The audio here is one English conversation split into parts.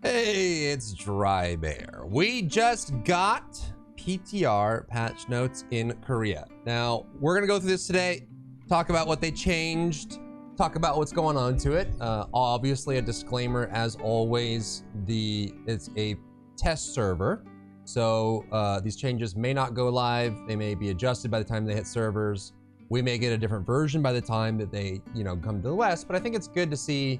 Hey, it's Drybear. We just got PTR patch notes in Korea. Now, we're gonna go through this today, talk about what they changed, talk about what's going on to it. Obviously, a disclaimer, as always, it's a test server. So these changes may not go live. They may be adjusted by the time they hit servers. We may get a different version by the time that they, come to the West, but I think it's good to see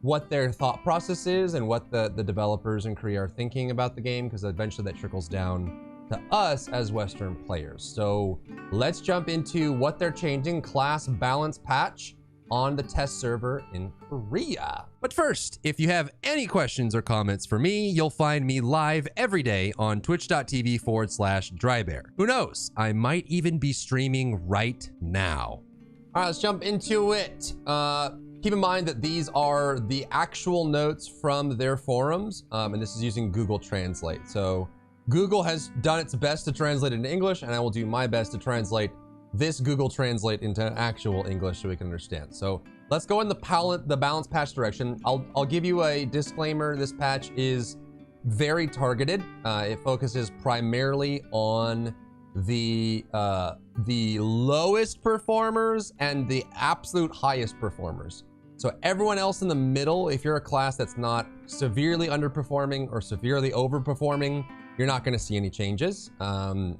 what their thought process is and what the developers in Korea are thinking about the game, because eventually that trickles down to us as Western players. So let's jump into what they're changing. Class balance patch on the test server in Korea. But first, if you have any questions or comments for me, you'll find me live every day on twitch.tv/Drybear. Who knows? I might even be streaming right now. All right, let's jump into it. Keep in mind that these are the actual notes from their forums, and this is using Google Translate. So Google has done its best to translate it into English, and I will do my best to translate this Google Translate into actual English so we can understand. So let's go in the balance patch direction. I'll give you a disclaimer. This patch is very targeted. It focuses primarily on the lowest performers and the absolute highest performers. So everyone else in the middle, if you're a class that's not severely underperforming or severely overperforming, you're not going to see any changes.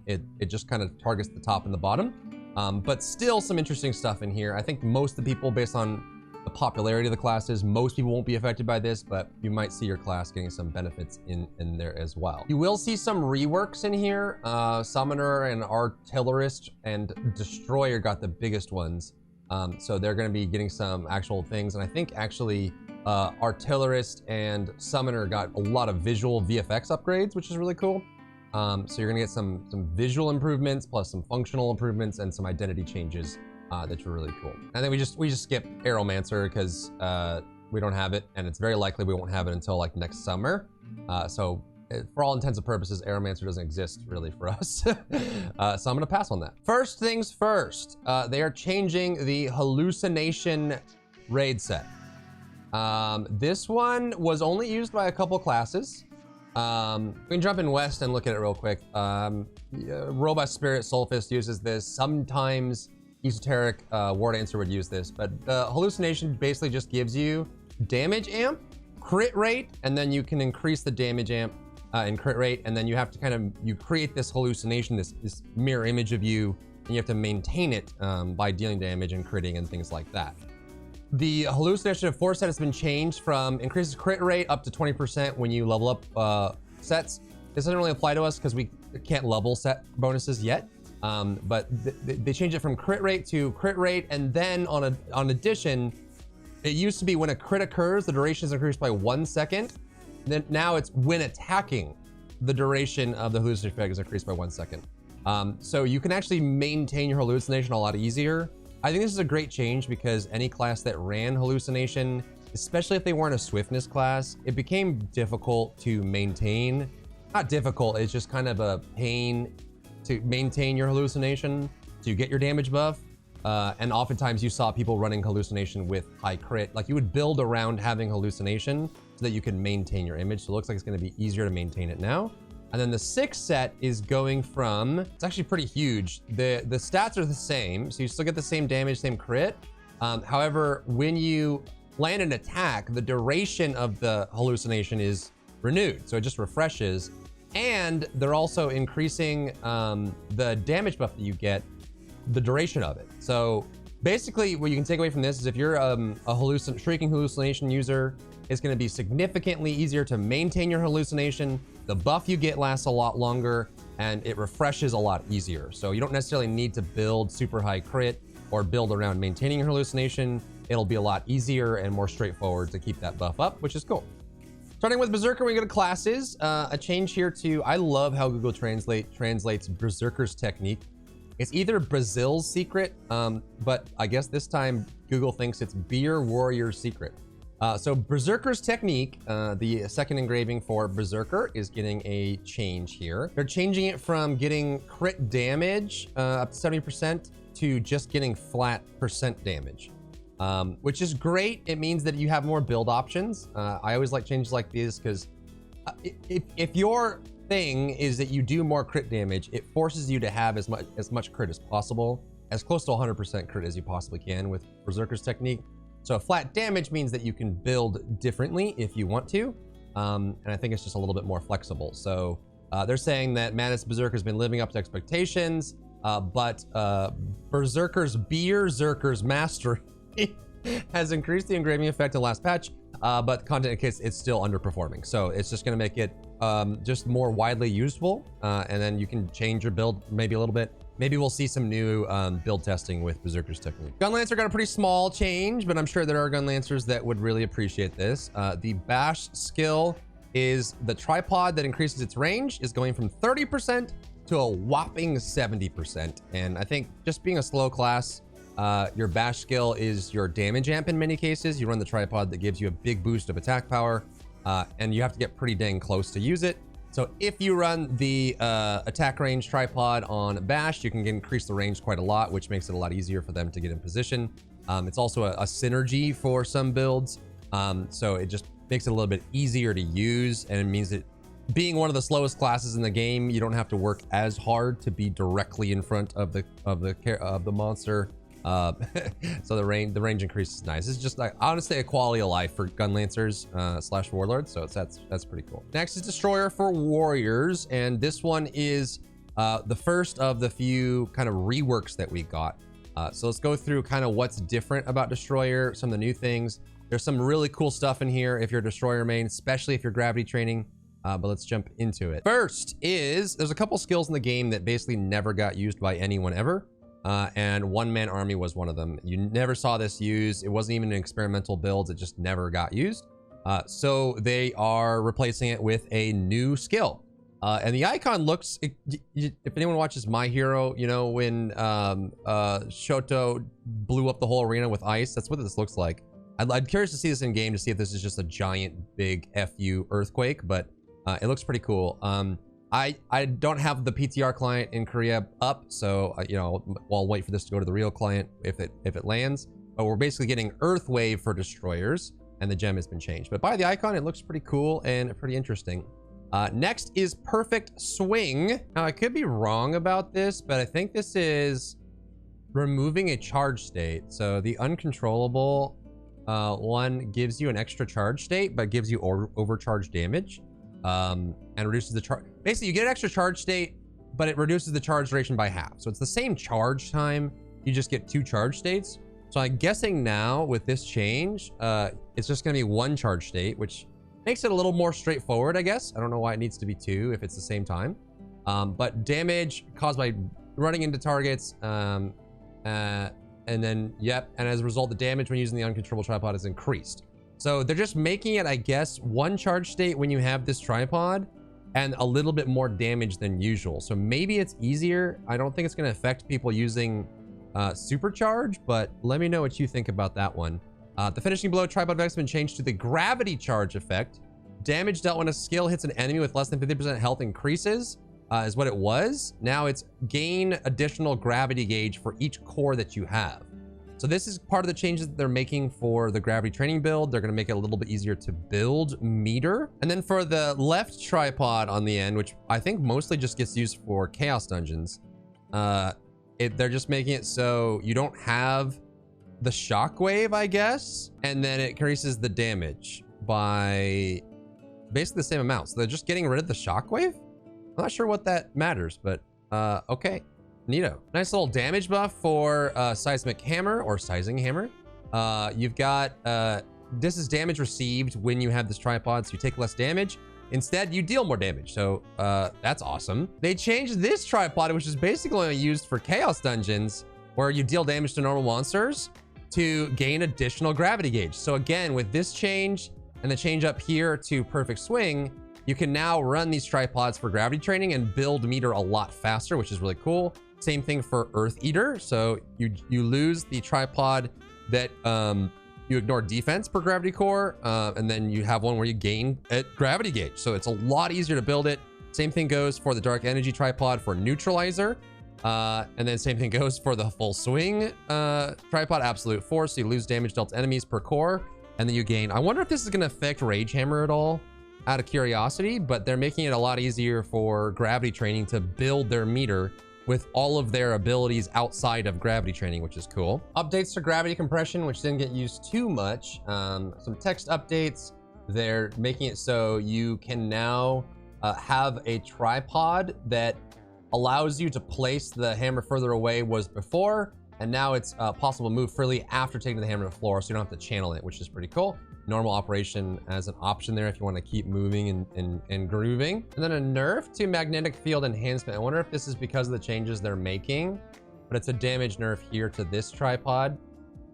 It just kind of targets the top and the bottom. But still some interesting stuff in here. I think most of the people, based on the popularity of the classes, most people won't be affected by this, but you might see your class getting some benefits in there as well. You will see some reworks in here. Summoner and Artillerist and Destroyer got the biggest ones. So they're going to be getting some actual things. And I think actually Artillerist and Summoner got a lot of visual VFX upgrades, which is really cool. So you're gonna get some visual improvements, plus some functional improvements and some identity changes that are really cool. I think we just skip Aeromancer because we don't have it, and it's very likely we won't have it until like next summer. So for all intents and purposes, Aeromancer doesn't exist really for us. So I'm gonna pass on that. First things first, they are changing the Hallucination Raid set. This one was only used by a couple classes. We can jump in West and look at it real quick. Robust Spirit Soulfist uses this. Sometimes Esoteric War Dancer would use this, but Hallucination basically just gives you damage amp, crit rate, and then you can increase the damage amp and crit rate, and then you have to you create this hallucination, this mirror image of you, and you have to maintain it by dealing damage and critting and things like that. The Hallucination of Force set has been changed from increases crit rate up to 20% when you level up sets. This doesn't really apply to us because we can't level set bonuses yet. But they changed it from crit rate to crit rate, and then on addition, it used to be when a crit occurs, the duration is increased by 1 second. Then now it's when attacking, the duration of the hallucination effect is increased by 1 second. So you can actually maintain your hallucination a lot easier. I think this is a great change because any class that ran hallucination, especially if they weren't a swiftness class, it became difficult to maintain. Not difficult, it's just kind of a pain to maintain your hallucination, to get your damage buff. And oftentimes you saw people running hallucination with high crit. Like you would build around having hallucination so that you can maintain your image. So it looks like it's gonna be easier to maintain it now. And then the 6th set is going from, it's actually pretty huge. The stats are the same, so you still get the same damage, same crit. However, when you land an attack, the duration of the hallucination is renewed, so it just refreshes. And they're also increasing the damage buff that you get, the duration of it. So basically what you can take away from this is if you're a Shrieking Hallucination user, it's gonna be significantly easier to maintain your hallucination. The buff you get lasts a lot longer, and it refreshes a lot easier. So you don't necessarily need to build super high crit or build around maintaining your hallucination. It'll be a lot easier and more straightforward to keep that buff up, which is cool. Starting with Berserker, we go to classes. A change here too. I love how Google Translate translates Berserker's technique. It's either Brazil's secret, but I guess this time Google thinks it's Beer Warrior's secret. So Berserker's technique, the second engraving for Berserker, is getting a change here. They're changing it from getting crit damage up to 70% to just getting flat percent damage. which is great. It means that you have more build options. I always like changes like these because if your thing is that you do more crit damage, it forces you to have as much crit as possible, as close to 100% crit as you possibly can with Berserker's technique. So flat damage means that you can build differently if you want to, and I think it's just a little bit more flexible. So they're saying that Madness Berserker's been living up to expectations, but Berserker's mastery has increased the engraving effect in the last patch, but content case it's still underperforming. So it's just going to make it just more widely usable, and then you can change your build maybe a little bit. Maybe we'll see some new build testing with Berserker's technique. Gunlancer got a pretty small change, but I'm sure there are Gunlancers that would really appreciate this. The bash skill is the tripod that increases its range is going from 30% to a whopping 70%. And I think just being a slow class, your bash skill is your damage amp in many cases. You run the tripod that gives you a big boost of attack power, and you have to get pretty dang close to use it. So if you run the attack range tripod on bash, you can increase the range quite a lot, which makes it a lot easier for them to get in position. It's also a synergy for some builds, so it just makes it a little bit easier to use, and it means that being one of the slowest classes in the game, you don't have to work as hard to be directly in front of the monster. So the range increase is nice. It's just like honestly a quality of life for Gunlancers slash Warlords. So that's pretty cool. Next is Destroyer for Warriors, and this one is the first of the few kind of reworks that we got. So let's go through kind of what's different about Destroyer, some of the new things. There's some really cool stuff in here if you're a Destroyer main, especially if you're gravity training. But let's jump into it. First is there's a couple skills in the game that basically never got used by anyone ever. And one-man army was one of them. You never saw this used. It wasn't even an experimental build. It just never got used. So they are replacing it with a new skill. And the icon looks, if anyone watches My Hero, you know, when Shoto blew up the whole arena with ice, that's what this looks like. I'm curious to see this in game to see if this is just a giant big FU earthquake, but it looks pretty cool. I don't have the PTR client in Korea up, so you know, I'll wait for this to go to the real client if it lands. But we're basically getting Earthwave for Destroyers, and the gem has been changed. But by the icon, it looks pretty cool and pretty interesting. Next is Perfect Swing. Now I could be wrong about this, but I think this is removing a charge state. So the uncontrollable one gives you an extra charge state, but gives you overcharge damage. And reduces the charge. Basically, you get an extra charge state, but it reduces the charge duration by half. So it's the same charge time. You just get 2 charge states. So I'm guessing now with this change, it's just going to be 1 charge state, which makes it a little more straightforward, I guess. I don't know why it needs to be 2 if it's the same time. But damage caused by running into targets, and then, yep. And as a result, the damage when using the uncontrollable tripod is increased. So they're just making it, I guess, 1 charge state when you have this tripod and a little bit more damage than usual. So maybe it's easier. I don't think it's going to affect people using supercharge, but let me know what you think about that one. The finishing blow tripod effect has been changed to the gravity charge effect. Damage dealt when a skill hits an enemy with less than 50% health increases. Is what it was. Now it's gain additional gravity gauge for each core that you have. So this is part of the changes that they're making for the gravity training build. They're going to make it a little bit easier to build meter. And then for the left tripod on the end, which I think mostly just gets used for chaos dungeons, they're just making it so you don't have the shockwave, I guess, and then it increases the damage by basically the same amount. So they're just getting rid of the shockwave. I'm not sure what that matters, but okay. Neato. Nice little damage buff for seismic hammer or sizing hammer. You've got this is damage received when you have this tripod, so you take less damage. Instead, you deal more damage, so that's awesome. They changed this tripod, which is basically only used for chaos dungeons, where you deal damage to normal monsters to gain additional gravity gauge. So again, with this change and the change up here to Perfect Swing, you can now run these tripods for gravity training and build meter a lot faster, which is really cool. Same thing for Earth Eater. So you lose the tripod that you ignore defense per gravity core, and then you have one where you gain at gravity gauge. So it's a lot easier to build it. Same thing goes for the Dark Energy tripod for Neutralizer. And then same thing goes for the full swing tripod, absolute force. So you lose damage dealt to enemies per core, and then you gain. I wonder if this is going to affect Rage Hammer at all, out of curiosity, but they're making it a lot easier for gravity training to build their meter with all of their abilities outside of gravity training, which is cool. Updates to gravity compression, which didn't get used too much. Some text updates. They're making it so you can now have a tripod that allows you to place the hammer further away was before, and now it's possible to move freely after taking the hammer to the floor, so you don't have to channel it, which is pretty cool. Normal operation as an option there if you want to keep moving and grooving. And then a nerf to magnetic field enhancement. I wonder if this is because of the changes they're making, but it's a damage nerf here to this tripod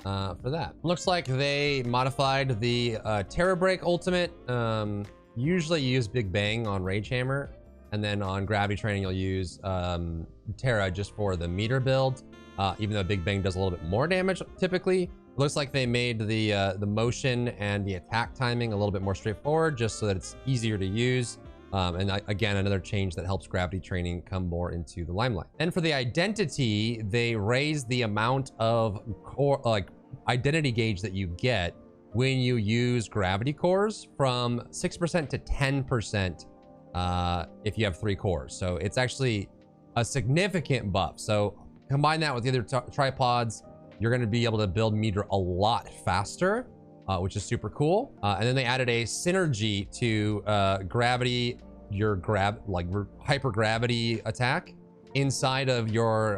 for that. Looks like they modified the Terra Break ultimate. Usually you use Big Bang on Rage Hammer, and then on gravity training you'll use Terra just for the meter build, even though Big Bang does a little bit more damage typically. It looks like they made the motion and the attack timing a little bit more straightforward, just so that it's easier to use. And again, another change that helps gravity training come more into the limelight. And for the identity, they raised the amount of core, like identity gauge that you get when you use gravity cores from 6% to 10% if you have 3 cores. So it's actually a significant buff. So combine that with the other tripods, you're going to be able to build meter a lot faster, which is super cool. And then they added a synergy to gravity, your hypergravity attack inside of your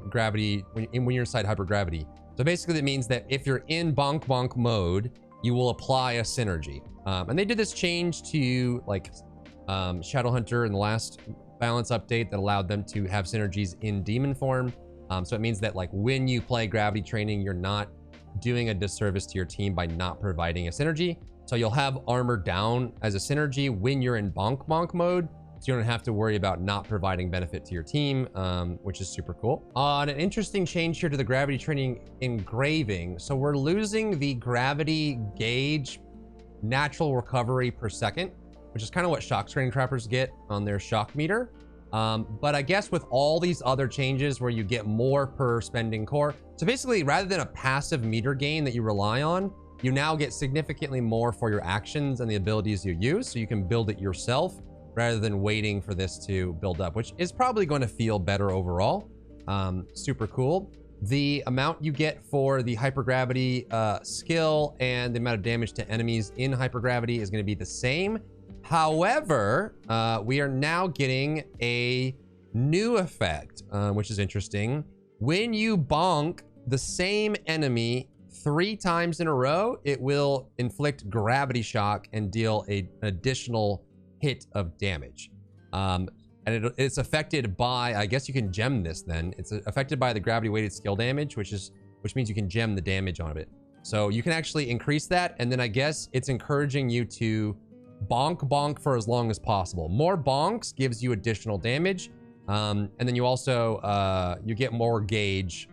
gravity when you're inside hypergravity. So basically that means that if you're in bonk mode, you will apply a synergy. And they did this change to like Shadowhunter in the last balance update that allowed them to have synergies in demon form. So it means that like when you play gravity training, you're not doing a disservice to your team by not providing a synergy. So you'll have armor down as a synergy when you're in bonk mode. So you don't have to worry about not providing benefit to your team, which is super cool. An interesting change here to the gravity training engraving. So we're losing the gravity gauge natural recovery per second, which is kind of what shock training trappers get on their shock meter. But I guess with all these other changes where you get more per spending core, so basically rather than a passive meter gain that you rely on, you now get significantly more for your actions and the abilities you use, so you can build it yourself rather than waiting for this to build up, which is probably going to feel better overall. Super cool. The amount you get for the hypergravity skill and the amount of damage to enemies in hypergravity is going to be the same. However, we are now getting a new effect, which is interesting. When you bonk the same enemy 3 times in a row, it will inflict gravity shock and deal an additional hit of damage. And it's affected by, I guess you can gem this then. It's affected by the gravity weighted skill damage, which means you can gem the damage on it. So you can actually increase that. And then I guess it's encouraging you to bonk for as long as possible. More bonks gives you additional damage, and then you also you get more gauge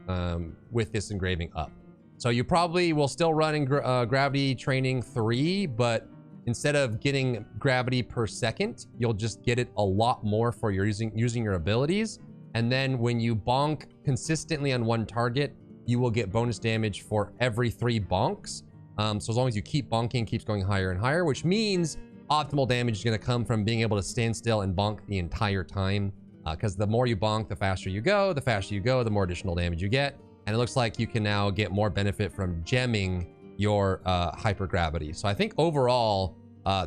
with this engraving up. So you probably will still run in gravity training 3, but instead of getting gravity per second, you'll just get it a lot more for your using your abilities. And then when you bonk consistently on one target, you will get bonus damage for every 3 bonks. So as long as you keep bonking, it keeps going higher and higher, which means optimal damage is going to come from being able to stand still and bonk the entire time, because the more you bonk, the faster you go. The faster you go, the more additional damage you get. And it looks like you can now get more benefit from gemming your hypergravity. So I think overall,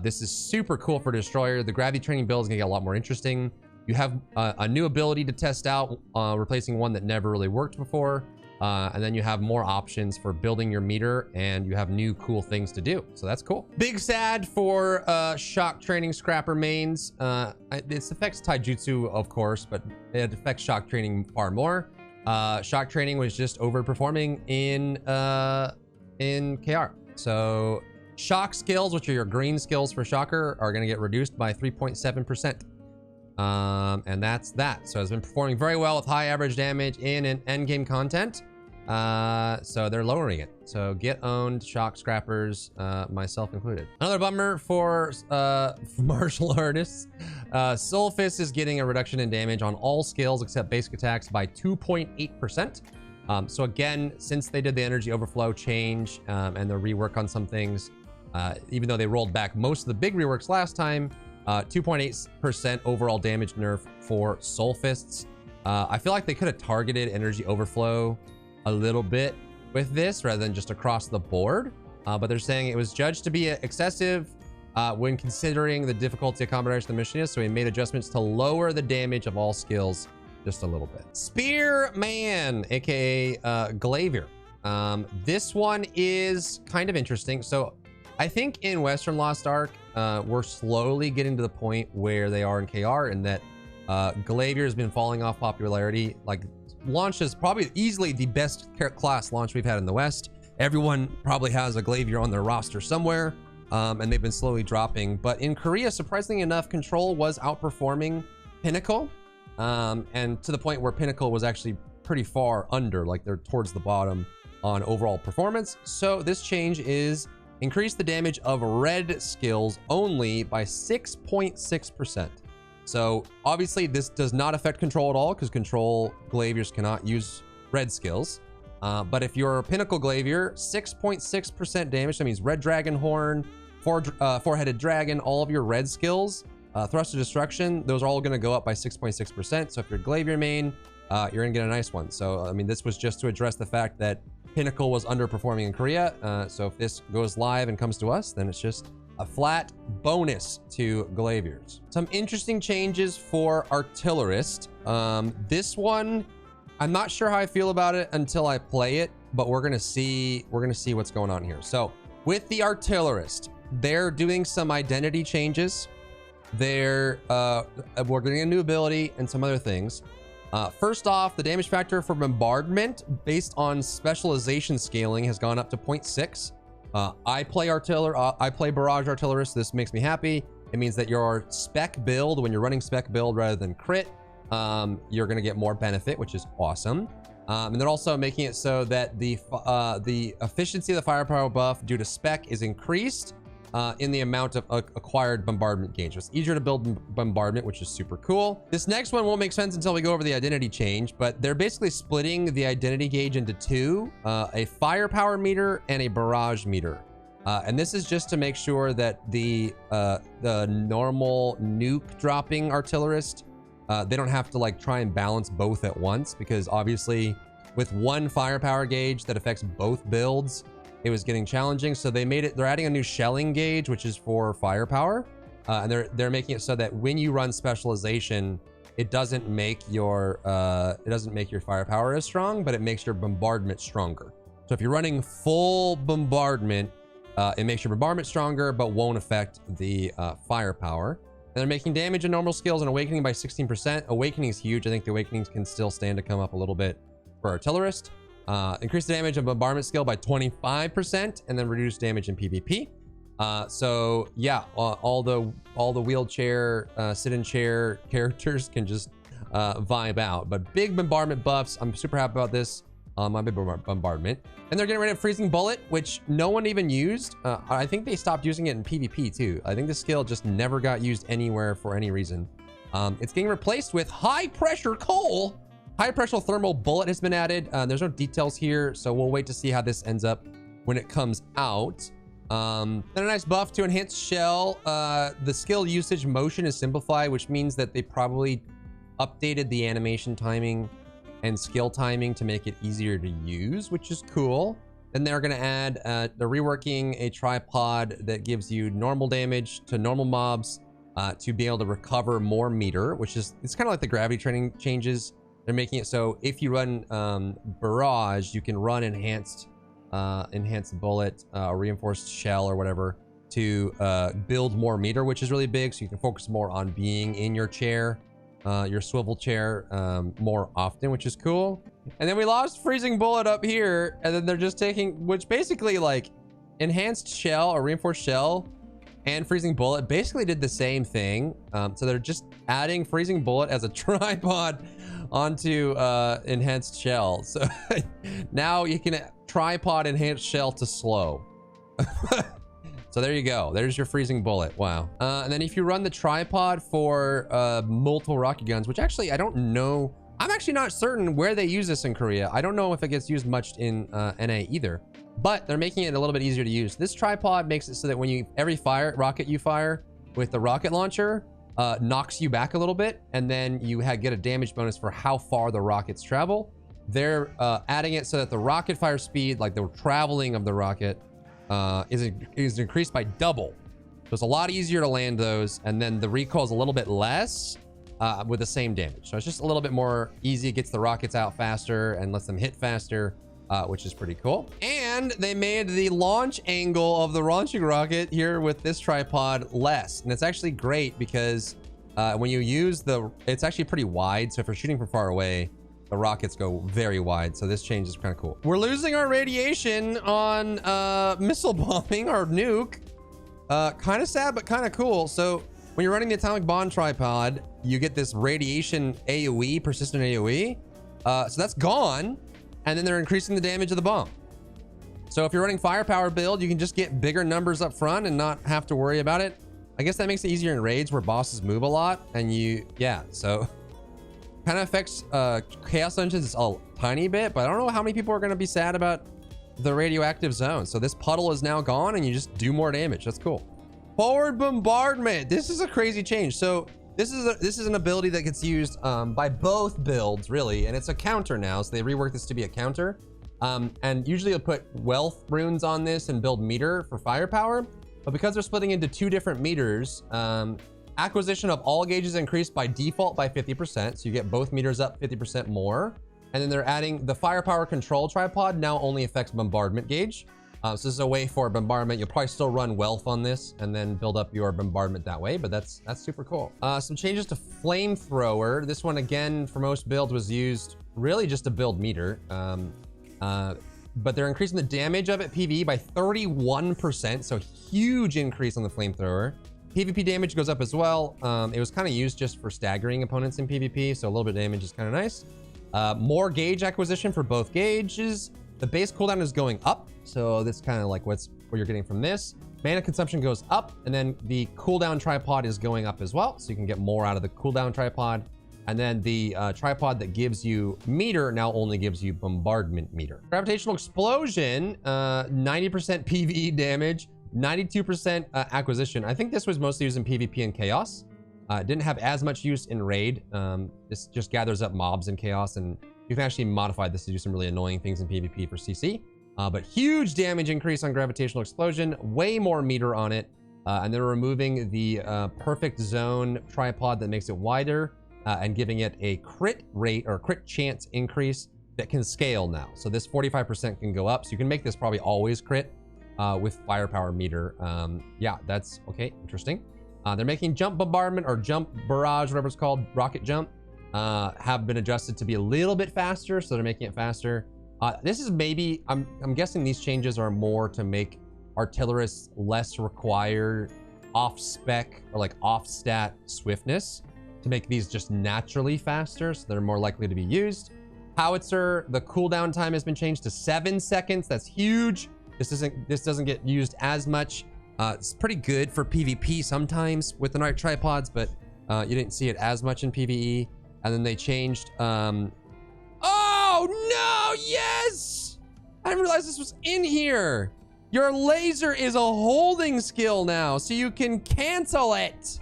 this is super cool for Destroyer. The gravity training build is going to get a lot more interesting. You have a new ability to test out, replacing one that never really worked before. And then you have more options for building your meter, and you have new cool things to do. So that's cool. Big sad for shock training scrapper mains. This affects taijutsu, of course, but it affects shock training far more. Shock training was just overperforming in KR. So shock skills, which are your green skills for shocker, are going to get reduced by 3.7%. And that's that. So it's been performing very well with high average damage in an endgame content. So they're lowering it. So get owned, shock scrappers, myself included. Another bummer for martial artists. Soul Fist is getting a reduction in damage on all skills except basic attacks by 2.8%. So again, since they did the energy overflow change and the rework on some things, even though they rolled back most of the big reworks last time, 2.8% overall damage nerf for Soul Fists. I feel like they could have targeted energy overflow a little bit with this rather than just across the board. But they're saying it was judged to be excessive when considering the difficulty of combination of the machinist, so we made adjustments to lower the damage of all skills just a little bit. Spearman, aka Glaive. This one is kind of interesting. So I think in Western Lost Ark, we're slowly getting to the point where they are in KR, and that Glaive has been falling off popularity. Like, launch is probably easily the best class launch we've had in the West. Everyone probably has a Glaive on their roster somewhere, and they've been slowly dropping. But in Korea, surprisingly enough, Control was outperforming Pinnacle, and to the point where Pinnacle was actually pretty far under, like they're towards the bottom on overall performance. So this change is increase the damage of red skills only by 6.6%. So obviously this does not affect Control at all, because Control Glaiviers cannot use red skills. But if you're a Pinnacle Glaivier, 6.6% damage. That means Red Dragon Horn, Four-Headed Dragon, all of your red skills, Thrust of Destruction, those are all going to go up by 6.6%. So if you're Glaivier main, you're going to get a nice one. So, I mean, this was just to address the fact that Pinnacle was underperforming in Korea. So if this goes live and comes to us, then it's just a flat bonus to Glaiviers. Some interesting changes for Artillerist. This one, I'm not sure how I feel about it until I play it, but we're gonna see what's going on here. So with the Artillerist, they're doing some identity changes. We're getting a new ability and some other things. First off, the damage factor for bombardment based on specialization scaling has gone up to 0.6. I play Barrage Artillerist. This makes me happy. It means that your spec build, when you're running spec build rather than crit, you're going to get more benefit, which is awesome. And they're also making it so that the efficiency of the firepower buff due to spec is increased in the amount of acquired bombardment gauge. So it's easier to build bombardment, which is super cool. This next one won't make sense until we go over the identity change, but they're basically splitting the identity gauge into two, a firepower meter and a barrage meter. And this is just to make sure that the normal nuke dropping Artillerist, they don't have to like try and balance both at once, because obviously with one firepower gauge that affects both builds, it was getting challenging. So they're adding a new shelling gauge, which is for firepower. And they're making it so that when you run specialization, it doesn't make your firepower as strong, but it makes your bombardment stronger. So if you're running full bombardment, it makes your bombardment stronger, but won't affect the firepower. And they're making damage in normal skills and awakening by 16%. Awakening is huge. I think the awakenings can still stand to come up a little bit for Artillerist. Increase the damage of bombardment skill by 25%, and then reduce damage in PvP. So yeah, all the wheelchair, sit-in chair characters can just vibe out. But big bombardment buffs. I'm super happy about this. My big bombardment, and they're getting rid of freezing bullet, which no one even used. I think they stopped using it in PvP too. I think the skill just never got used anywhere for any reason. It's getting replaced with high pressure coal. High pressure thermal bullet has been added. There's no details here, so we'll wait to see how this ends up when it comes out. Then a nice buff to enhanced shell. The skill usage motion is simplified, which means that they probably updated the animation timing and skill timing to make it easier to use, which is cool. Then they're going to add, they're reworking a tripod that gives you normal damage to normal mobs to be able to recover more meter, which is, it's kind of like the Gravitation Changes. They're making it so if you run Barrage, you can run enhanced bullet, reinforced shell or whatever to build more meter, which is really big. So you can focus more on being in your chair, your swivel chair more often, which is cool. And then we lost freezing bullet up here, and then they're just taking, which basically like enhanced shell or reinforced shell and freezing bullet basically did the same thing. So they're just adding freezing bullet as a tripod onto enhanced shell. So now you can tripod enhanced shell to slow. So there you go. There's your freezing bullet. Wow. And then if you run the tripod for multiple rocket guns, which actually I don't know. I'm actually not certain where they use this in Korea. I don't know if it gets used much in NA either, but they're making it a little bit easier to use. This tripod makes it so that when every rocket you fire with the rocket launcher knocks you back a little bit, and then you get a damage bonus for how far the rockets travel. They're adding it so that the rocket fire speed, like the traveling of the rocket, is increased by double. So it's a lot easier to land those, and then the recoil is a little bit less with the same damage. So it's just a little bit more easy. It gets the rockets out faster and lets them hit faster, which is pretty cool. And they made the launch angle of the launching rocket here with this tripod less. And it's actually great because when you use it's actually pretty wide. So if you're shooting from far away, the rockets go very wide. So this change is kind of cool. We're losing our radiation on missile bombing, our nuke. Kind of sad, but kind of cool. So when you're running the atomic bomb tripod, you get this radiation AoE, persistent AoE. So that's gone. And then they're increasing the damage of the bomb. So if you're running firepower build, you can just get bigger numbers up front and not have to worry about it. I guess that makes it easier in raids where bosses move a lot. And so kind of affects Chaos Dungeons a tiny bit, but I don't know how many people are going to be sad about the radioactive zone. So this puddle is now gone and you just do more damage. That's cool. Forward bombardment. This is a crazy change. So this is an ability that gets used by both builds, really, and it's a counter now. So they reworked this to be a counter. And usually you'll put wealth runes on this and build meter for firepower. But because they're splitting into two different meters, acquisition of all gauges increased by default by 50%. So you get both meters up 50% more. And then they're adding the firepower control tripod now only affects bombardment gauge. So this is a way for bombardment. You'll probably still run wealth on this and then build up your bombardment that way, but that's super cool. Some changes to Flamethrower. This one, again, for most builds was used really just to build meter. But they're increasing the damage of it PvE by 31%. So huge increase on the Flamethrower. PvP damage goes up as well. It was kind of used just for staggering opponents in PvP. So a little bit of damage is kind of nice. More gauge acquisition for both gauges. The base cooldown is going up. So this kind of like what you're getting from this. Mana consumption goes up, and then the cooldown tripod is going up as well. So you can get more out of the cooldown tripod. And then the tripod that gives you meter now only gives you bombardment meter. Gravitational Explosion, 90% PvE damage, 92% acquisition. I think this was mostly used in PvP and Chaos. It didn't have as much use in Raid. This just gathers up mobs in Chaos, and you can actually modify this to do some really annoying things in PvP for CC. But huge damage increase on Gravitational Explosion, way more meter on it. And they're removing the perfect zone tripod that makes it wider and giving it a crit rate or crit chance increase that can scale now. So this 45% can go up. So you can make this probably always crit with firepower meter. Yeah, that's okay. Interesting. They're making jump bombardment or jump barrage, whatever it's called, rocket jump, have been adjusted to be a little bit faster. So they're making it faster. This is maybe, I'm guessing these changes are more to make artillerists less required off-spec or like off-stat swiftness to make these just naturally faster, so they're more likely to be used. Howitzer, the cooldown time has been changed to 7 seconds. That's huge. This doesn't get used as much. It's pretty good for PvP sometimes with the night tripods, but you didn't see it as much in PvE. And then they changed. Oh no! Yes! I didn't realize this was in here. Your laser is a holding skill now, so you can cancel it.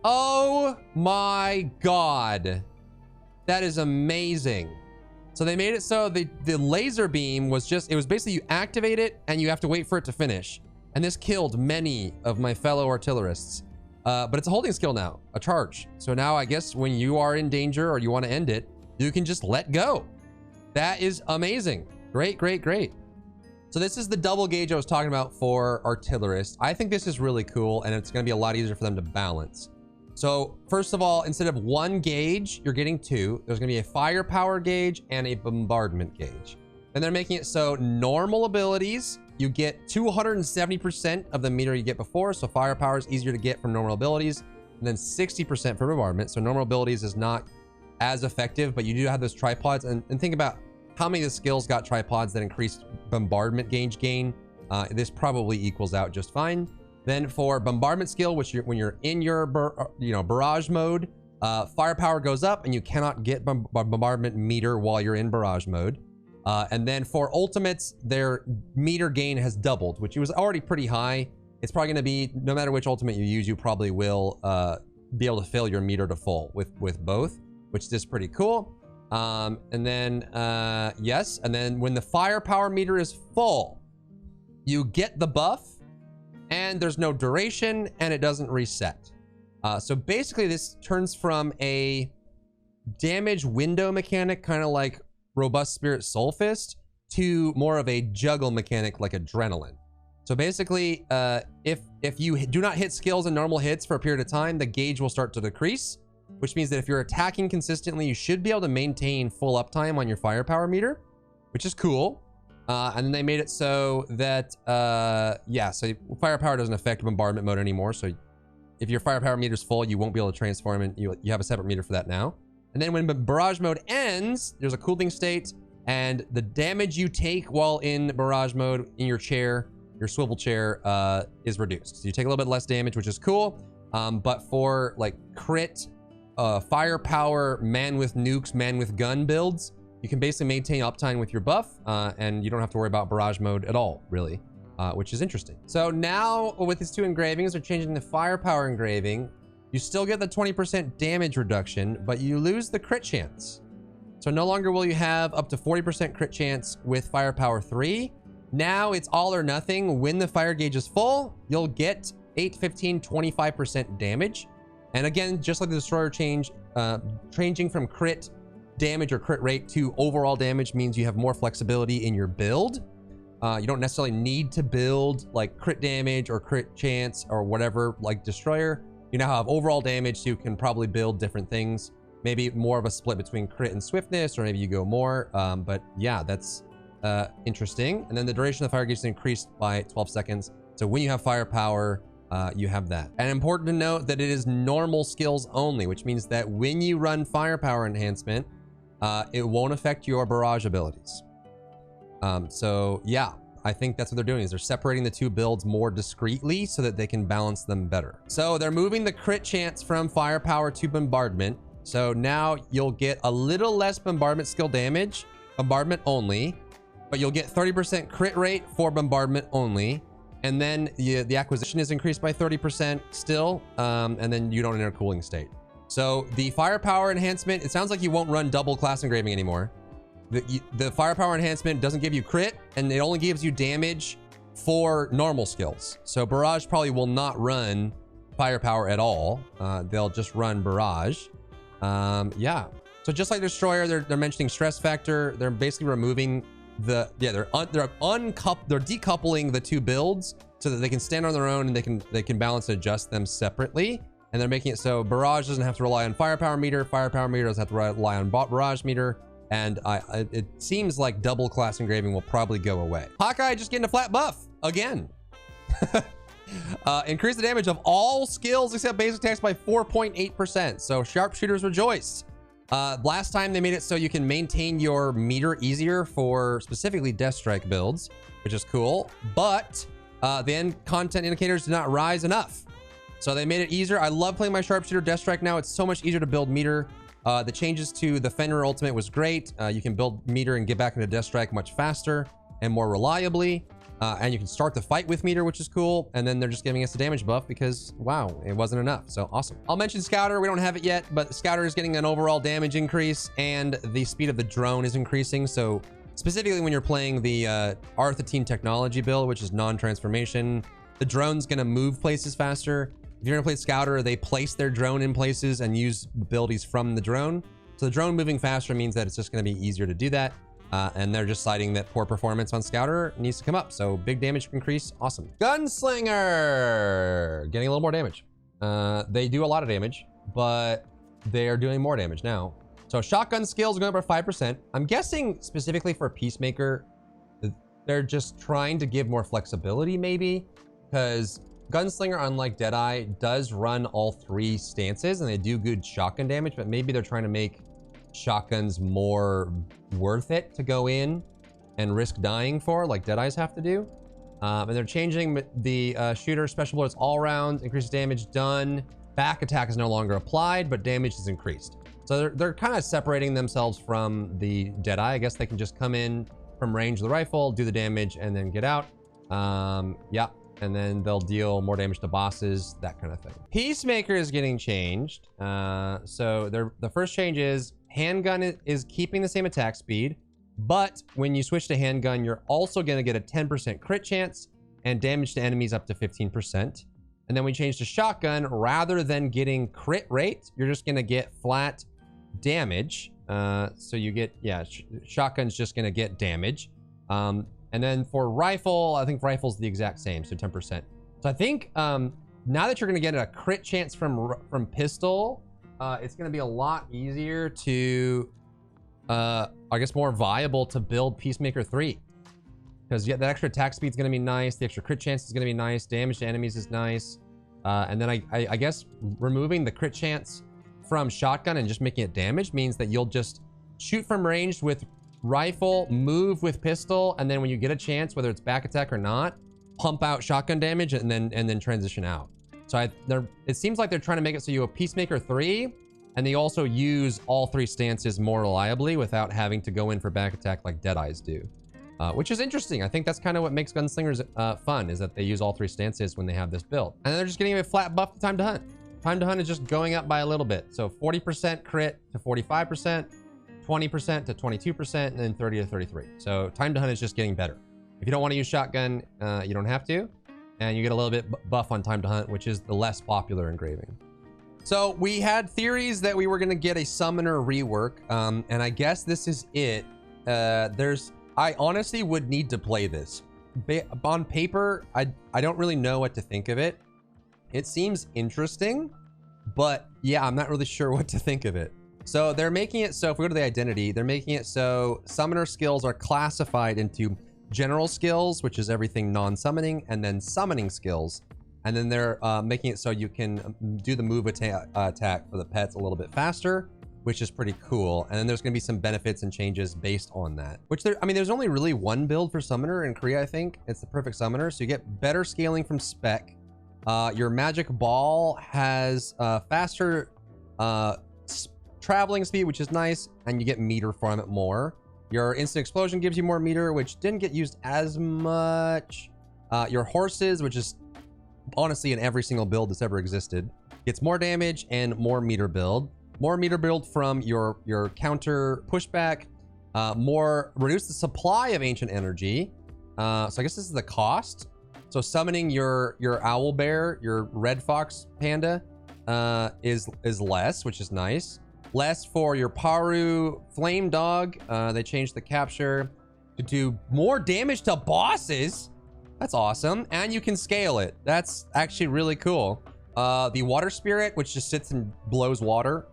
Oh my god. That is amazing. So they made it so the laser beam was it was basically you activate it and you have to wait for it to finish. And this killed many of my fellow artillerists. But it's a holding skill now, a charge. So now I guess when you are in danger or you want to end it, you can just let go. That is amazing. Great, great, great. So this is the double gauge I was talking about for artillerists. I think this is really cool, and it's going to be a lot easier for them to balance. So first of all, instead of one gauge, you're getting two. There's going to be a firepower gauge and a bombardment gauge. And they're making it so normal abilities, you get 270% of the meter you get before. So firepower is easier to get from normal abilities. And then 60% for bombardment. So normal abilities is not as effective, but you do have those tripods. And think about how many of the skills got tripods that increased bombardment gauge gain. This probably equals out just fine. Then for bombardment skill, which when you're in your barrage mode, firepower goes up and you cannot get bombardment meter while you're in barrage mode. And then for ultimates, their meter gain has doubled, which was already pretty high. It's probably going to be, no matter which ultimate you use, you probably will be able to fill your meter to full with both, which is pretty cool. And then, yes, and then when the firepower meter is full, you get the buff, and there's no duration, and it doesn't reset. So basically, this turns from a damage window mechanic, kind of like Robust Spirit Soul Fist, to more of a juggle mechanic like Adrenaline. So basically, if you do not hit skills and normal hits for a period of time, the gauge will start to decrease, which means that if you're attacking consistently, you should be able to maintain full uptime on your firepower meter, which is cool. And then they made it so that, yeah, so firepower doesn't affect bombardment mode anymore. So if your firepower meter is full, you won't be able to transform, and you have a separate meter for that now. And then when barrage mode ends, there's a cooling state, and the damage you take while in barrage mode in your chair, your swivel chair, is reduced. So you take a little bit less damage, which is cool. But for like crit, firepower, man with nukes, man with gun builds, you can basically maintain uptime with your buff, and you don't have to worry about barrage mode at all, really, which is interesting. So now with these two engravings, they're changing the firepower engraving. You still get the 20% damage reduction, but you lose the crit chance. So no longer will you have up to 40% crit chance with firepower 3. Now it's all or nothing. When the fire gauge is full, you'll get 8, 15, 25% damage. And again, just like the destroyer change, changing from crit damage or crit rate to overall damage means you have more flexibility in your build. You don't necessarily need to build like crit damage or crit chance or whatever like destroyer. You now have overall damage, so you can probably build different things. Maybe more of a split between crit and swiftness, or maybe you go more. But yeah, that's interesting. And then the duration of the fire gauge is increased by 12 seconds. So when you have firepower, you have that. And important to note that it is normal skills only, which means that when you run firepower enhancement, it won't affect your barrage abilities. So yeah, I think that's what they're doing, is they're separating the two builds more discreetly so that they can balance them better. So they're moving the crit chance from firepower to bombardment. So now you'll get a little less bombardment skill damage, bombardment only, but you'll get 30% crit rate for bombardment only. And then the acquisition is increased by 30% still, and then you don't enter a cooling state. So the firepower enhancement, it sounds like you won't run double class engraving anymore. The firepower enhancement doesn't give you crit, and it only gives you damage for normal skills. So barrage probably will not run firepower at all. They'll just run barrage. Yeah. So just like destroyer, they're mentioning stress factor. They're basically removing they're decoupling the two builds so that they can stand on their own, and they can balance and adjust them separately. And they're making it so barrage doesn't have to rely on firepower meter. Firepower meter doesn't have to rely on barrage meter. And it seems like double class engraving will probably go away. Hawkeye just getting a flat buff again. Increase the damage of all skills except basic attacks by 4.8%. So sharpshooters rejoice. Last time they made it so you can maintain your meter easier for specifically Death Strike builds, which is cool. But the end content indicators did not rise enough. So they made it easier. I love playing my sharpshooter Death Strike now. It's so much easier to build meter. The changes to the Fenrir ultimate was great. You can build meter and get back into Death Strike much faster and more reliably. And you can start the fight with meter, which is cool. And then they're just giving us a damage buff because, wow, it wasn't enough. So awesome. I'll mention Scouter. We don't have it yet, but Scouter is getting an overall damage increase, and the speed of the drone is increasing. So specifically when you're playing the Artillerist technology build, which is non-transformation, the drone's going to move places faster. If you're gonna play Scouter, they place their drone in places and use abilities from the drone. So the drone moving faster means that it's just gonna be easier to do that. And they're just citing that poor performance on Scouter needs to come up. So big damage increase, awesome. Gunslinger, getting a little more damage. They do a lot of damage, but they are doing more damage now. So shotgun skills are going up by 5%. I'm guessing specifically for Peacemaker, they're just trying to give more flexibility maybe, because Gunslinger, unlike Deadeye, does run all three stances and they do good shotgun damage, but maybe they're trying to make shotguns more worth it to go in and risk dying for, like Deadeyes have to do. And they're changing the shooter special bullets all rounds, increases damage done. Back attack is no longer applied, but damage is increased. So they're kind of separating themselves from the Deadeye. I guess they can just come in from range of the rifle, do the damage, and then get out. Yeah, and then they'll deal more damage to bosses, that kind of thing. Peacemaker is getting changed. So the first change is handgun is keeping the same attack speed, but when you switch to handgun, you're also going to get a 10% crit chance and damage to enemies up to 15%. And then we change to shotgun. Rather than getting crit rate, you're just going to get flat damage. So you get, yeah, shotgun's just going to get damage. And then for rifle, I think rifle's the exact same, so 10%. So I think now that you're going to get a crit chance from pistol, it's going to be a lot easier to, I guess, more viable to build Peacemaker 3. Because yeah, that extra attack speed is going to be nice. The extra crit chance is going to be nice. Damage to enemies is nice. And then I guess removing the crit chance from shotgun and just making it damage means that you'll just shoot from range with rifle, move with pistol, and then when you get a chance, whether it's back attack or not, pump out shotgun damage and then transition out. So it seems like th're trying to make it so you have Peacemaker 3, and they also use all 3 stances more reliably without having to go in for back attack like Deadeyes do. Which is interesting. I think that's kind of what makes Gunslingers fun, is that they use all 3 stances when they have this build. And then they're just getting a flat buff to time to hunt. Time to hunt is just going up by a little bit. So 40% crit to 45%, 20% to 22%, and then 30 to 33. So time to hunt is just getting better. If you don't want to use shotgun, you don't have to. And you get a little bit buff on time to hunt, which is the less popular engraving. So we had theories that we were going to get a summoner rework. And I guess this is it. I honestly would need to play this. On paper, I don't really know what to think of it. It seems interesting, but yeah, I'm not really sure what to think of it. So they're making it so, if we go to the identity, they're making it so summoner skills are classified into general skills, which is everything non-summoning, and then summoning skills. And then they're making it so you can do the move attack for the pets a little bit faster, which is pretty cool. And then there's going to be some benefits and changes based on that, which there's only really one build for summoner in Korea. I think it's the perfect summoner. So you get better scaling from spec. Your magic ball has faster traveling speed, which is nice, and you get meter from it more. Your instant explosion gives you more meter, which didn't get used as much. Your horses, which is honestly in every single build that's ever existed, gets more damage and more meter build. More meter build from your counter pushback. Reduce the supply of ancient energy. So I guess this is the cost. So summoning your owl bear, your red fox panda, is less, which is nice. Less for your Paru flame dog. They changed the capture to do more damage to bosses. That's awesome. And you can scale it. That's actually really cool. The water spirit, which just sits and blows water,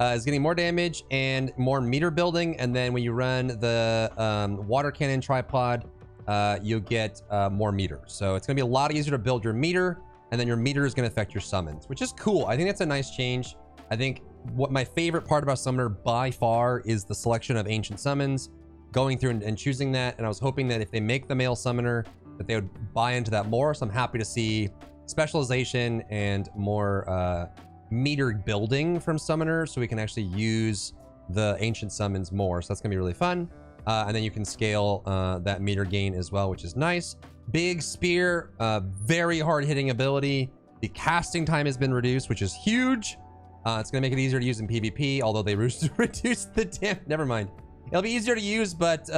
is getting more damage and more meter building. And then when you run the water cannon tripod, you get more meter. So it's going to be a lot easier to build your meter, and then your meter is going to affect your summons, which is cool. I think that's a nice change. I think what my favorite part about summoner by far is the selection of ancient summons, going through and choosing that. And I was hoping that if they make the male summoner, that they would buy into that more. So I'm happy to see specialization and more meter building from summoner, so we can actually use the ancient summons more. So that's gonna be really fun. And then you can scale that meter gain as well, which is nice. Big spear, very hard hitting ability. The casting time has been reduced, which is huge. It's gonna make it easier to use in PvP, although they reduced the damage. Never mind. It'll be easier to use, but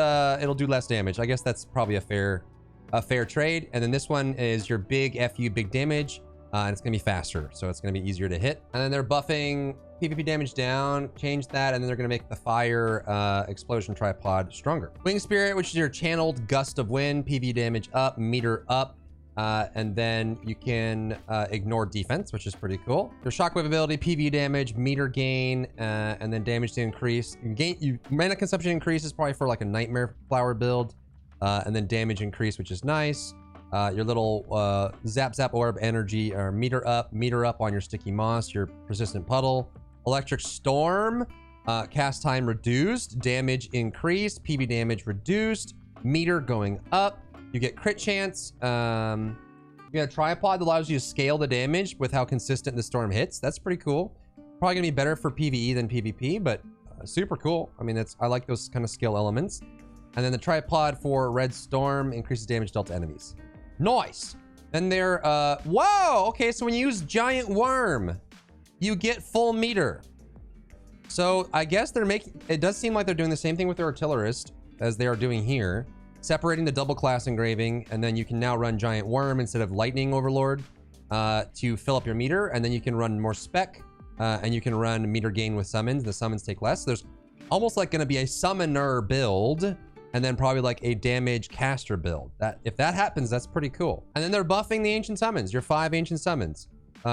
it'll do less damage. I guess that's probably a fair trade. And then this one is your big FU big damage, and it's gonna be faster, so it's gonna be easier to hit. And then they're buffing PvP damage down, change that, and then they're gonna make the fire explosion tripod stronger. Wing spirit, which is your channeled gust of wind, PvP damage up, meter up, and then you can ignore defense, which is pretty cool. Your shockwave ability, PvP damage, meter gain, and then damage to increase. Mana consumption increases probably for like a nightmare flower build. And then damage increase, which is nice. Your little zap orb energy, or meter up on your sticky moss, your persistent puddle. Electric storm, Cast time reduced, damage increased, PB damage reduced, meter going up. You get crit chance. You get a tripod that allows you to scale the damage with how consistent the storm hits. That's pretty cool. Probably gonna be better for PvE than PvP, but super cool. I mean, I like those kind of skill elements. And then the tripod for Red Storm increases damage dealt to enemies. Nice. Then they're, whoa, okay, so when you use Giant Worm, you get full meter. So I guess it does seem like they're doing the same thing with their Artillerist as they are doing here, separating the double class engraving, and then you can now run Giant Worm instead of Lightning Overlord to fill up your meter, and then you can run more spec, and you can run meter gain with summons. The summons take less. So there's almost like gonna be a summoner build, and then probably like a damage caster build. If that happens, that's pretty cool. And then they're buffing the ancient summons, your 5 ancient summons.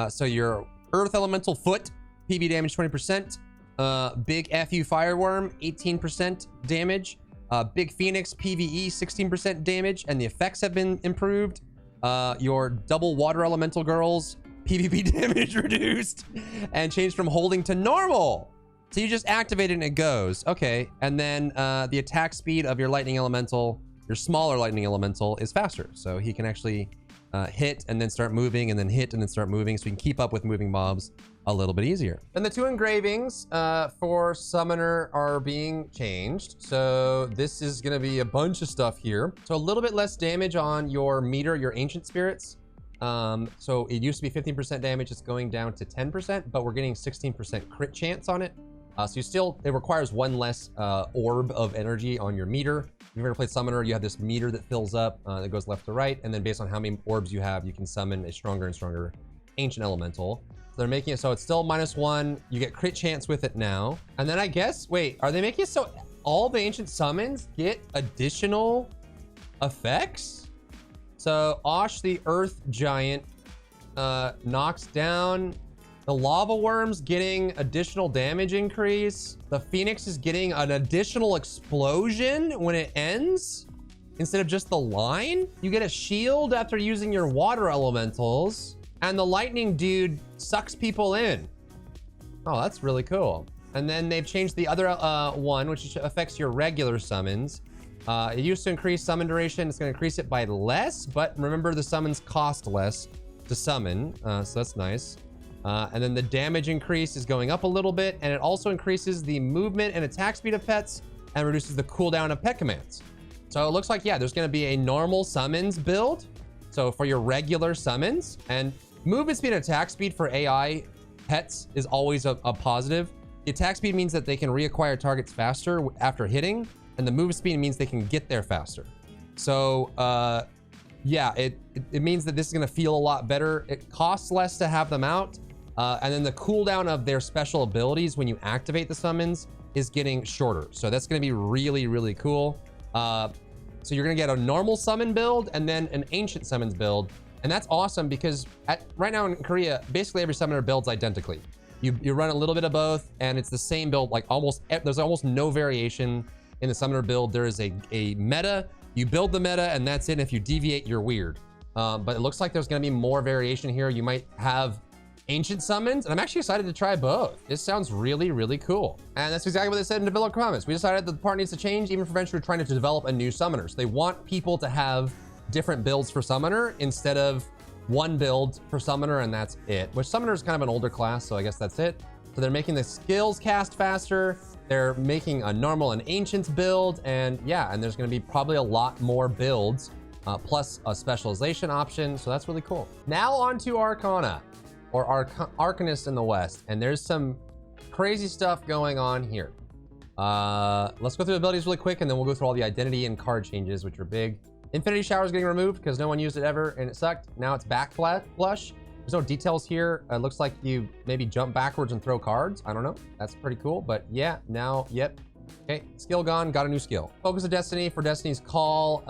So your Earth Elemental Foot, PB damage 20%, Big FU Fireworm, 18% damage, Big Phoenix, PvE, 16% damage, and the effects have been improved. Your Double Water Elemental Girls, PvP damage reduced, and changed from holding to normal. So you just activate it and it goes. Okay, and then the attack speed of your lightning elemental, your smaller lightning elemental, is faster. So he can actually hit and then start moving, and then hit and then start moving, so you can keep up with moving mobs a little bit easier. And the 2 engravings for Summoner are being changed. So this is gonna be a bunch of stuff here. So a little bit less damage on your meter, your Ancient Spirits. So it used to be 15% damage, it's going down to 10%, but we're getting 16% crit chance on it. So it requires 1 less orb of energy on your meter. If you've ever played Summoner, you have this meter that fills up, that goes left to right, and then based on how many orbs you have, you can summon a stronger and stronger Ancient Elemental. So they're making it so it's still -1. You get crit chance with it now. And then I guess, wait, are they making it so all the Ancient Summons get additional effects? So Osh the Earth Giant knocks down. The Lava Worm's getting additional damage increase. The Phoenix is getting an additional explosion when it ends, instead of just the line. You get a shield after using your water elementals, and the Lightning dude sucks people in. Oh, that's really cool. And then they've changed the other one, which affects your regular summons. It used to increase summon duration. It's gonna increase it by less, but remember the summons cost less to summon, so that's nice. And then the damage increase is going up a little bit, and it also increases the movement and attack speed of pets and reduces the cooldown of pet commands. So it looks like, yeah, there's going to be a normal summons build. So for your regular summons, and movement speed and attack speed for AI pets is always a positive. The attack speed means that they can reacquire targets faster after hitting, and the move speed means they can get there faster. So, yeah, it means that this is going to feel a lot better. It costs less to have them out. And then the cooldown of their special abilities when you activate the summons is getting shorter. So that's going to be really, really cool. So you're going to get a normal summon build and then an ancient summons build. And that's awesome because right now in Korea, basically every summoner builds identically. You run a little bit of both, and it's the same build. Like there's almost no variation in the summoner build. There is a meta. You build the meta, and that's it. And if you deviate, you're weird. But it looks like there's going to be more variation here. You might have ancient summons, and I'm actually excited to try both. This sounds really, really cool. And that's exactly what they said in developer comments. We decided that the part needs to change, even for Venture trying to develop a new summoner. So they want people to have different builds for summoner instead of one build for summoner, and that's it. Which summoner is kind of an older class, so I guess that's it. So they're making the skills cast faster. They're making a normal and ancient build, and yeah, and there's going to be probably a lot more builds, plus a specialization option. So that's really cool. Now on to Arcana, or Arcanist in the West, and there's some crazy stuff going on here. Let's go through the abilities really quick, and then we'll go through all the identity and card changes, which are big. Infinity Shower is getting removed because no one used it ever, and it sucked. Now it's back flush. There's no details here. It looks like you maybe jump backwards and throw cards. I don't know. That's pretty cool, but yeah, now, yep. Okay, skill gone, got a new skill. Focus of Destiny for Destiny's Call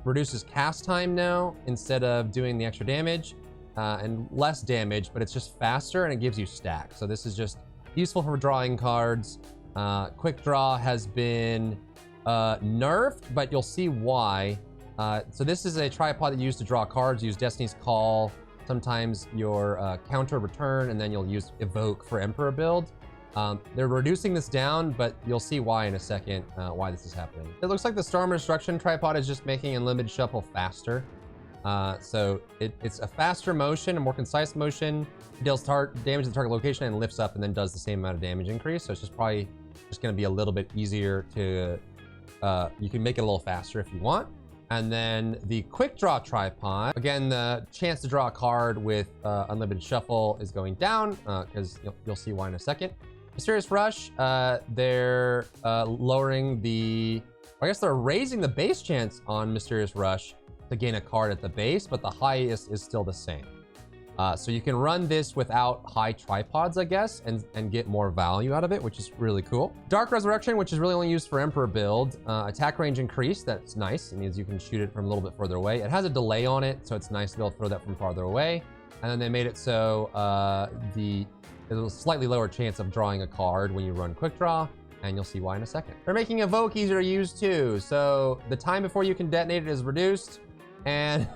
reduces cast time now instead of doing the extra damage. And less damage, but it's just faster and it gives you stacks. So this is just useful for drawing cards. Quick draw has been nerfed, but you'll see why. So this is a tripod that you use to draw cards. Use Destiny's Call, sometimes your counter return, and then you'll use Evoke for Emperor build. They're reducing this down, but you'll see why in a second, why this is happening. It looks like the Storm Destruction tripod is just making Unlimited Shuffle faster. So it's a faster motion, a more concise motion. It deals damage to the target location and lifts up and then does the same amount of damage increase. So it's just probably just going to be a little bit easier to, you can make it a little faster if you want. And then the Quick Draw tripod, again, the chance to draw a card with Unlimited Shuffle is going down, because you'll see why in a second. Mysterious Rush, they're lowering I guess they're raising the base chance on Mysterious Rush to gain a card at the base, but the highest is still the same. So you can run this without high tripods, I guess, and get more value out of it, which is really cool. Dark Resurrection, which is really only used for Emperor build. Attack range increased, that's nice. It means you can shoot it from a little bit further away. It has a delay on it, so it's nice to be able to throw that from farther away. And then they made it so there's a slightly lower chance of drawing a card when you run Quick Draw, and you'll see why in a second. They're making Evoke easier to use too, so the time before you can detonate it is reduced, and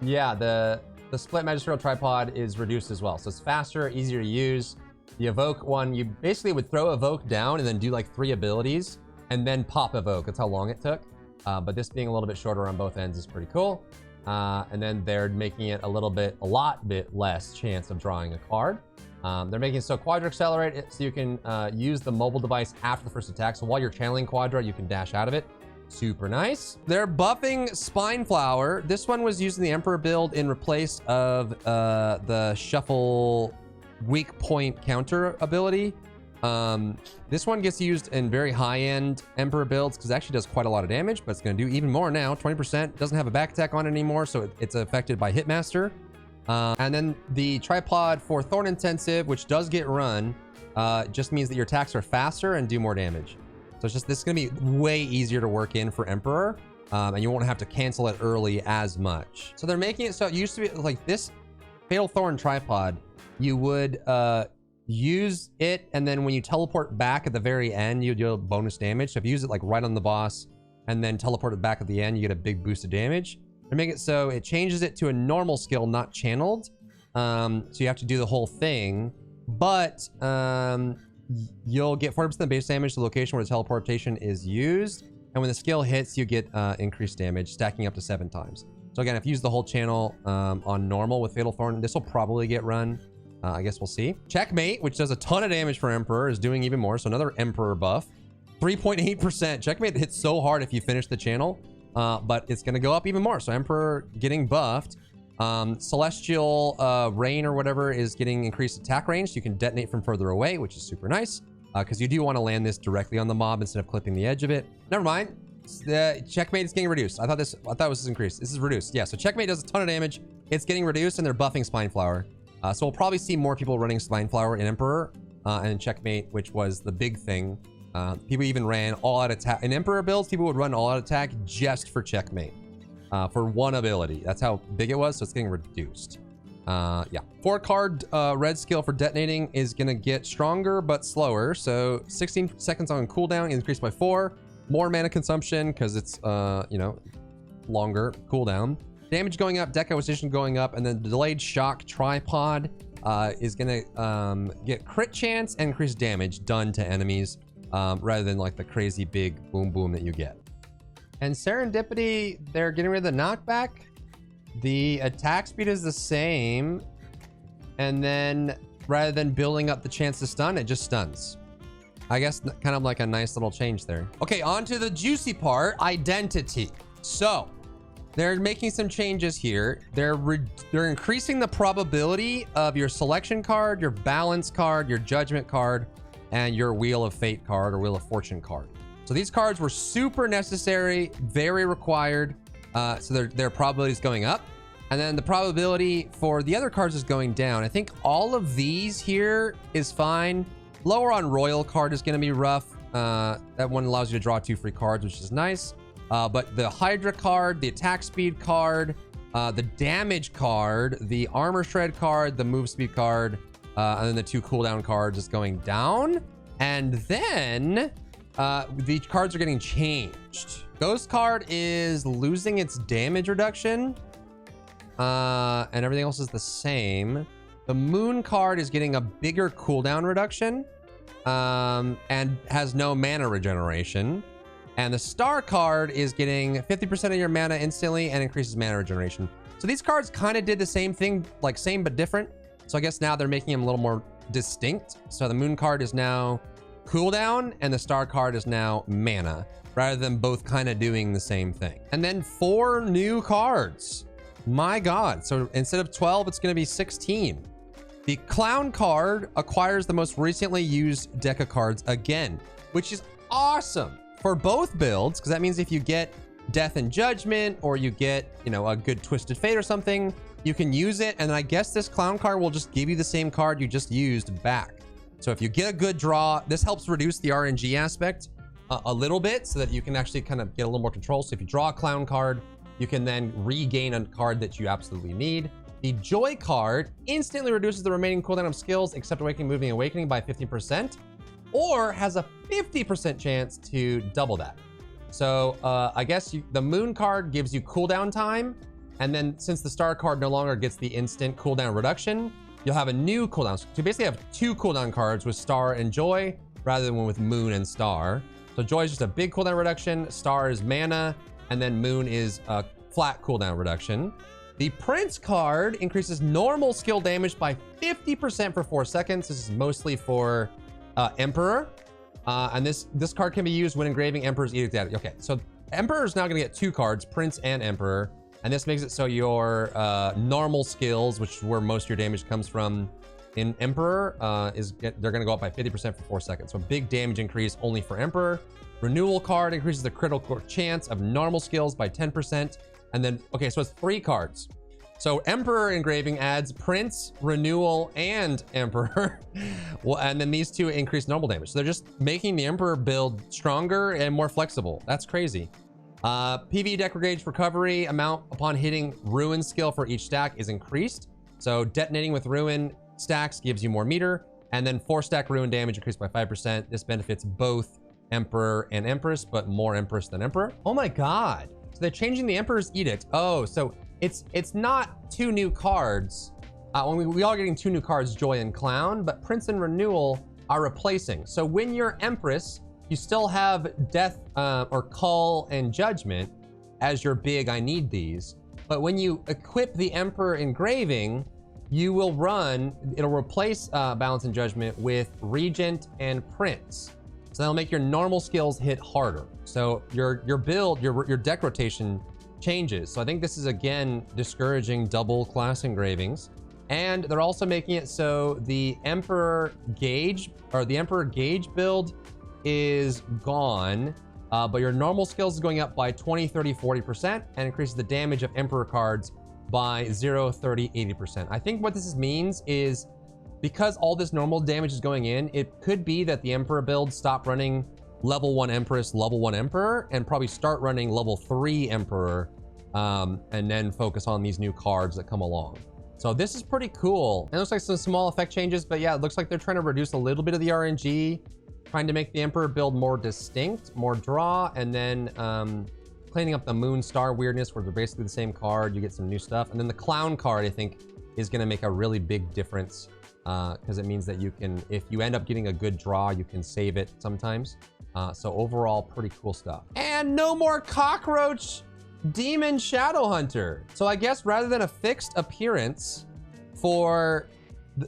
the split magisterial tripod is reduced as well. So it's faster, easier to use. The Evoke one, you basically would throw Evoke down and then do like 3 abilities and then pop Evoke. That's how long it took. But this being a little bit shorter on both ends is pretty cool. And then they're making it a lot bit less chance of drawing a card. They're making it so Quadra Accelerate it so you can use the mobile device after the first attack. So while you're channeling Quadra, you can dash out of it. Super nice. They're buffing Spineflower. This one was using the Emperor build in replace of the Shuffle weak point counter ability. This one gets used in very high-end Emperor builds because it actually does quite a lot of damage, but it's going to do even more now. 20%. Doesn't have a back attack on it anymore, so it's affected by Hitmaster. And then the tripod for Thorn Intensive, which does get run, just means that your attacks are faster and do more damage. So it's just, this is going to be way easier to work in for Emperor, and you won't have to cancel it early as much. So they're making it so it used to be like this Fatal Thorn tripod, you would use it, and then when you teleport back at the very end, you deal bonus damage. So if you use it like right on the boss and then teleport it back at the end, you get a big boost of damage. They make it so it changes it to a normal skill, not channeled. So you have to do the whole thing, but you'll get 40% base damage to the location where the teleportation is used. And when the skill hits, you get increased damage, stacking up to 7 times. So again, if you use the whole channel on normal with Fatal Thorn, this will probably get run. I guess we'll see. Checkmate, which does a ton of damage for Emperor, is doing even more. So another Emperor buff. 3.8%. Checkmate hits so hard if you finish the channel, but it's going to go up even more. So Emperor getting buffed. Celestial Rain or whatever is getting increased attack range. So you can detonate from further away, which is super nice. Because you do want to land this directly on the mob instead of clipping the edge of it. Never mind. The Checkmate is getting reduced. I thought it was increased. This is reduced. Yeah, so Checkmate does a ton of damage. It's getting reduced, and they're buffing Spineflower. So we'll probably see more people running Spineflower in Emperor and Checkmate, which was the big thing. People even ran all-out attack. In Emperor builds, people would run all-out attack just for Checkmate. For 1 ability. That's how big it was, so it's getting reduced. Yeah. 4-card red skill for detonating is going to get stronger, but slower. So 16 seconds on cooldown, increased by 4. More mana consumption, because it's, longer cooldown. Damage going up, deck acquisition going up, and then the delayed shock tripod is going to get crit chance and increased damage done to enemies, rather than like the crazy big boom boom that you get. And Serendipity, they're getting rid of the knockback. The attack speed is the same. And then rather than building up the chance to stun, it just stuns. I guess kind of like a nice little change there. Okay, on to the juicy part, identity. So they're making some changes here. They're increasing the probability of your selection card, your balance card, your judgment card, and your Wheel of Fate card or Wheel of Fortune card. So these cards were super necessary, very required. So their probability is going up. And then the probability for the other cards is going down. I think all of these here is fine. Lower on Royal card is going to be rough. That one allows you to draw 2 free cards, which is nice. But the Hydra card, the attack speed card, the damage card, the armor shred card, the move speed card, and then the 2 cooldown cards is going down. And then the cards are getting changed. Ghost card is losing its damage reduction, and everything else is the same. The Moon card is getting a bigger cooldown reduction and has no mana regeneration. And the Star card is getting 50% of your mana instantly and increases mana regeneration. So these cards kind of did the same thing, like same but different. So I guess now they're making them a little more distinct. So the Moon card is now cooldown and the Star card is now mana, rather than both kind of doing the same thing. And then 4 new cards. My God. So instead of 12, it's going to be 16. The Clown card acquires the most recently used deck of cards again, which is awesome for both builds, because that means if you get Death and Judgment, or you get, you know, a good Twisted Fate or something, you can use it. And then I guess this Clown card will just give you the same card you just used back. So if you get a good draw, this helps reduce the RNG aspect a little bit, so that you can actually kind of get a little more control. So if you draw a Clown card, you can then regain a card that you absolutely need. The Joy card instantly reduces the remaining cooldown of skills except Awakening, Moving, Awakening by 50%, or has a 50% chance to double that. So I guess the Moon card gives you cooldown time, and then since the Star card no longer gets the instant cooldown reduction, you'll have a new cooldown. So you basically have 2 cooldown cards with Star and Joy, rather than one with Moon and Star. So Joy is just a big cooldown reduction, Star is mana, and then Moon is a flat cooldown reduction. The Prince card increases normal skill damage by 50% for 4 seconds. This is mostly for Emperor. And this card can be used when engraving Emperor's Edict. Okay, so Emperor is now going to get 2 cards, Prince and Emperor. And this makes it so your normal skills, which is where most of your damage comes from in Emperor, they're going to go up by 50% for 4 seconds. So a big damage increase only for Emperor. Renewal card increases the critical chance of normal skills by 10%. And then, okay, so it's 3 cards. So Emperor engraving adds Prince, Renewal, and Emperor. Well, and then these 2 increase normal damage. So they're just making the Emperor build stronger and more flexible. That's crazy. PV deck gauge recovery amount upon hitting Ruin skill for each stack is increased. So detonating with Ruin stacks gives you more meter. And then 4-stack Ruin damage increased by 5%. This benefits both Emperor and Empress, but more Empress than Emperor. Oh my God. So they're changing the Emperor's Edict. Oh, so it's not 2 new cards. We are getting 2 new cards, Joy and Clown, but Prince and Renewal are replacing. So when you're Empress, you still have Death or Call and Judgment as your big I need these. But when you equip the Emperor engraving, you will it'll replace Balance and Judgment with Regent and Prince. So that'll make your normal skills hit harder. So your build, your deck rotation changes. So I think this is again discouraging double class engravings. And they're also making it so the Emperor Gauge build is gone, but your normal skills is going up by 20, 30, 40% and increases the damage of Emperor cards by 0, 30, 80%. I think what this means is because all this normal damage is going in, it could be that the Emperor build stop running level 1 Empress, level 1 Emperor, and probably start running level 3 Emperor, and then focus on these new cards that come along. So this is pretty cool. It looks like some small effect changes, but yeah, it looks like they're trying to reduce a little bit of the RNG, trying to make the Emperor build more distinct, more draw, and then cleaning up the Moon Star weirdness where they're basically the same card. You get some new stuff. And then the Clown card, I think, is going to make a really big difference because it means that you can, if you end up getting a good draw, you can save it sometimes. So overall, pretty cool stuff. And no more Cockroach Demon Shadow Hunter. So I guess rather than a fixed appearance for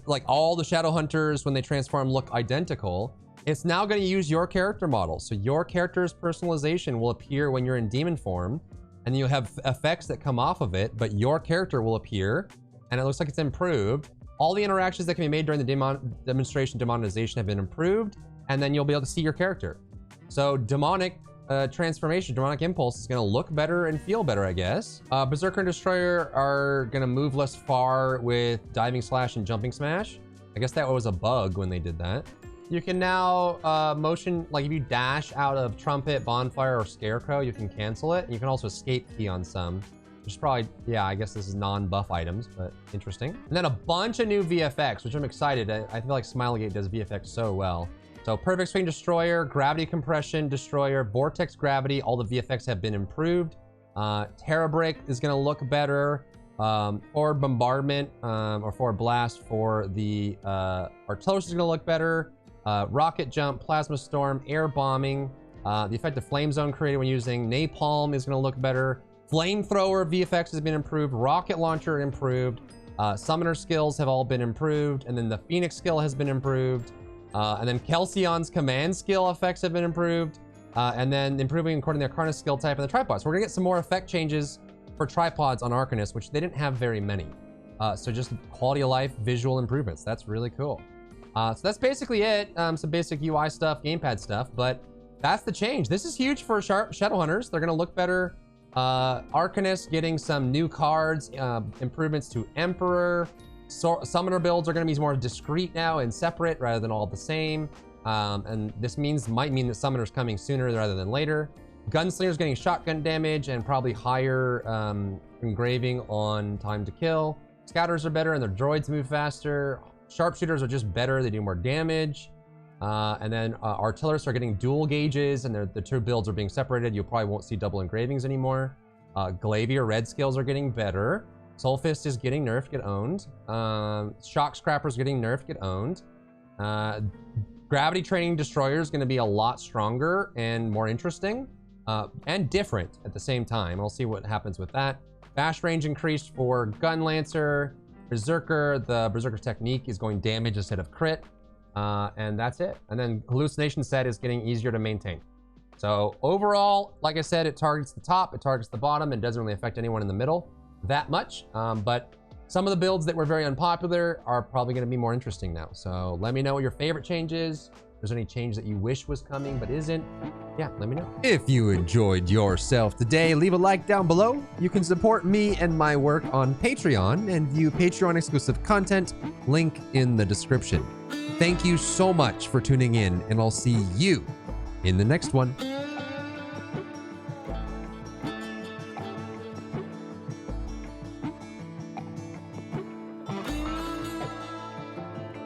like all the Shadow Hunters when they transform look identical, it's now going to use your character model. So your character's personalization will appear when you're in demon form, and you'll have effects that come off of it, but your character will appear, and it looks like it's improved. All the interactions that can be made during the demonstration demonetization have been improved, and then you'll be able to see your character. So demonic transformation, demonic impulse is going to look better and feel better, I guess. Berserker and Destroyer are going to move less far with diving slash and jumping smash. I guess that was a bug when they did that. You can now motion, like if you dash out of Trumpet, Bonfire, or Scarecrow, you can cancel it. And you can also escape key on some, which is probably, yeah, I guess this is non-buff items, but interesting. And then a bunch of new VFX, which I'm excited. I feel like Smilegate does VFX so well. So Perfect Swing Destroyer, Gravity Compression Destroyer, Vortex Gravity, all the VFX have been improved. Terra Break is gonna look better. Or bombardment, or forward blast for the artillerist is gonna look better. Rocket jump, plasma storm, air bombing. The effective flame zone created when using napalm is gonna look better. Flamethrower VFX has been improved. Rocket launcher improved. Summoner skills have all been improved. And then the Phoenix skill has been improved. And then Kelsion's command skill effects have been improved. And then improving according to the Arcanist skill type and the tripods. So we're gonna get some more effect changes for tripods on Arcanist, which they didn't have very many. So just quality of life, visual improvements. That's really cool. So that's basically it. Some basic UI stuff, gamepad stuff, but that's the change. This is huge for Shadowhunters. They're gonna look better. Arcanist getting some new cards, improvements to Emperor. Summoner builds are going to be more discrete now and separate rather than all the same. And this might mean that Summoner's coming sooner rather than later. Gunslinger's getting shotgun damage and probably higher engraving on time to kill. Scouters are better and their droids move faster. Sharpshooters are just better, they do more damage. And then artillerists are getting dual gauges and the two builds are being separated. You probably won't see double engravings anymore. Glaive or red skills are getting better. Soul Fist is getting nerfed, get owned. Shock Scrapper's getting nerfed, get owned. Gravity Training Destroyer is going to be a lot stronger and more interesting and different at the same time. We'll see what happens with that. Bash range increased for Gun Lancer. Berserker, the Berserker technique is going damage instead of crit. And that's it. And then Hallucination set is getting easier to maintain. So overall, like I said, it targets the top, it targets the bottom, and doesn't really affect anyone in the middle that much. But some of the builds that were very unpopular are probably going to be more interesting now. So let me know what your favorite change is. If there's any change that you wish was coming but isn't, yeah, let me know. If you enjoyed yourself today, leave a like down below. You can support me and my work on Patreon and view Patreon exclusive content, link in the description. Thank you so much for tuning in, and I'll see you in the next one.